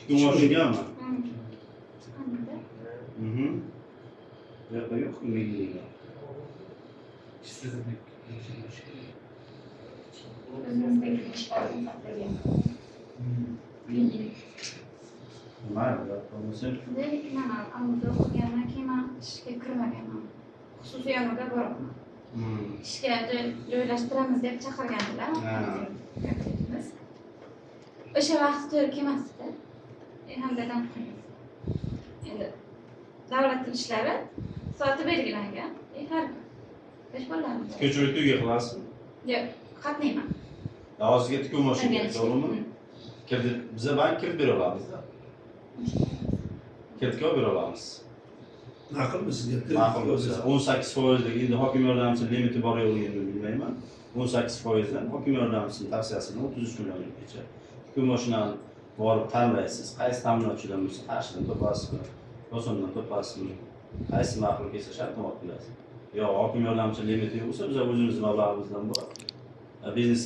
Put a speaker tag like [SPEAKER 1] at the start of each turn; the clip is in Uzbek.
[SPEAKER 1] Gün boşungan mı?
[SPEAKER 2] Chiqamadi.
[SPEAKER 1] Yo'q, yo'q, milliga.
[SPEAKER 2] O'zimizdagi ishlarni topilgan.
[SPEAKER 1] Mayli, bo'lmasa
[SPEAKER 2] Lekin mana amalda o'qigandan keyin men ishga kirmaganman. Xususiy yo'lga boraman. İşga joylashtiramiz deb chaqirgandilar. Kollejimiz. O'sha vaqt to'g'ri kelmasdi. Ham dadam qilgan. Endi davlat ishlari soati belgilangan. Har kun. 5 bollarni.
[SPEAKER 1] ko'chirib to'yga qilasizmi?
[SPEAKER 2] Yo'q, qatnayman.
[SPEAKER 1] Hozirga tikuv mashina to'g'rimi? Kirdi, biza bank kirib bera olamizda. Kiritga bera olamiz.
[SPEAKER 3] Ma'qulmi sizga?
[SPEAKER 1] Ma'qul bo'lsa 18% endi hokim yordamchisi limiti bor yo'qligini bilmayman. 18% dan hokim yordamchisining tavsiyasini 33 milliongacha. Tikuv mashinani borib tanlaysiz. Qaysi ta'minotchidan bo'lsa, qarshidan topasizmi, osondan topasizmi? Qaysi ma'qul kelsa shartnoma qilasiz. Yo, hokim yordamchisi limiti bo'lsa, biz o'zimizning mablag'imizdan bor. Biznesga